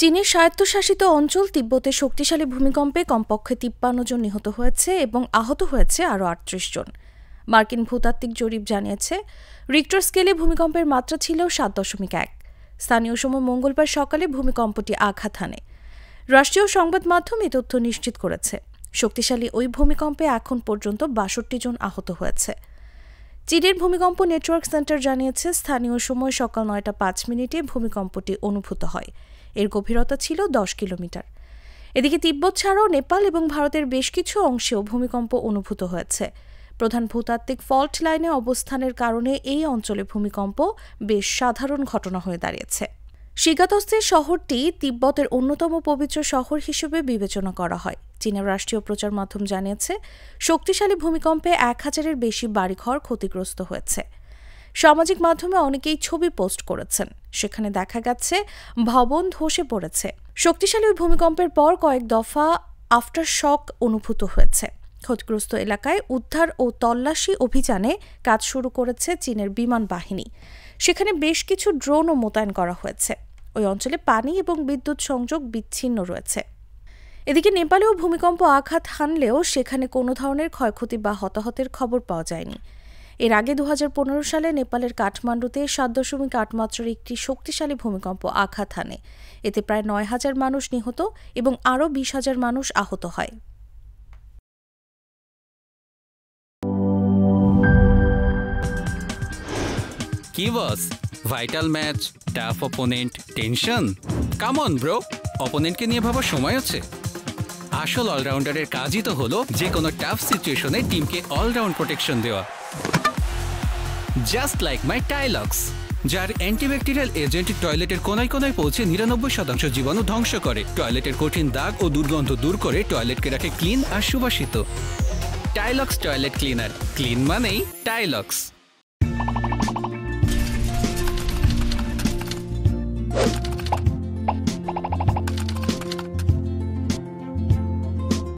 চীনের স্বায়ত্তশাসিত অঞ্চল তিব্বতে শক্তিশালী ভূমিকম্পে কমপক্ষে ৫৩ জন নিহত হয়েছে এবং আহত হয়েছে আরও ৩৮ জন। মার্কিন ভূতাত্ত্বিক জরিপ জানিয়েছে, রিক্টার স্কেলে ভূমিকম্পের মাত্রা ছিল ৭.১। স্থানীয় সময় মঙ্গলবার সকালে ভূমিকম্পটি আঘাত হানে। রাষ্ট্রীয় সংবাদ মাধ্যম এই তথ্য নিশ্চিত করেছে। শক্তিশালী ওই ভূমিকম্পে এখন পর্যন্ত ৬২ জন আহত হয়েছে। চীনের ভূমিকম্প নেটওয়ার্ক সেন্টার জানিয়েছে, স্থানীয় সময় সকাল ৯টা ৫ মিনিটে ভূমিকম্পটি অনুভূত হয়। এর গভীরতা ছিল ১০ কিলোমিটার। এদিকে তিব্বত ছাড়াও নেপাল এবং ভারতের বেশ কিছু অংশেও ভূমিকম্প অনুভূত হয়েছে। প্রধান ভূতাত্ত্বিক ফল্ট লাইনে অবস্থানের কারণে এই অঞ্চলে ভূমিকম্প বেশ সাধারণ ঘটনা হয়ে দাঁড়িয়েছে। শিগাতস্তের শহরটি তিব্বতের অন্যতম পবিত্র শহর হিসেবে বিবেচনা করা হয়। চীনের রাষ্ট্রীয় প্রচার মাধ্যম জানিয়েছে, শক্তিশালী ভূমিকম্পে ১,০০০-এর বেশি বাড়িঘর ক্ষতিগ্রস্ত হয়েছে। সামাজিক মাধ্যমে অনেকেই ছবি পোস্ট করেছেন। সেখানে দেখা গেছে ভবন ধসে পড়েছে। শক্তিশালী ওই ভূমিকম্পের পর কয়েক দফা আফটার শক অনুভূত হয়েছে। ক্ষতিগ্রস্ত এলাকায় উদ্ধার ও তল্লাশি অভিযানে কাজ শুরু করেছে চীনের বিমান বাহিনী। সেখানে বেশ কিছু ড্রোনও মোতায়েন করা হয়েছে। ওই অঞ্চলে পানি এবং বিদ্যুৎ সংযোগ বিচ্ছিন্ন রয়েছে। এদিকে নেপালেও ভূমিকম্প আঘাত হানলেও সেখানে কোনো ধরনের ক্ষয়ক্ষতি বা হতাহতের খবর পাওয়া যায়নি। এর আগে ২০১৫ সালে নেপালের কাঠমান্ডুতে ৭.৮ মাত্রার একটি শক্তিশালী ভূমিকম্প আঘাত হানে। এতে প্রায় ৯,০০০ মানুষ নিহত এবং আরও ২০,০০০ মানুষ আহত হয়। কি boss, vital match, tough opponent, tension? Come on bro, অপোনেন্টকে নিয়ে ভাবার সময় আছে। আসল অলরাউন্ডারের কাজই তো হলো যে কোনো টাফ সিচুয়েশনে টিমকে অলরাউন্ড প্রোটেকশন দেওয়া। জাস্ট লাইক মাই টাইলক্স, যার অ্যান্টিব্যাকটেরিয়াল এজেন্ট টয়লেটের কোনায় কোনায় পৌঁছে ৯৯% জীবাণু ধ্বংস করে, টয়লেটের কঠিন দাগ ও দুর্গন্ধ দূর করে টয়লেটকে রাখে ক্লিন আর সুবাসিত। টাইলক্স টয়লেট ক্লিনার, ক্লিন মানেই টাইলক্স।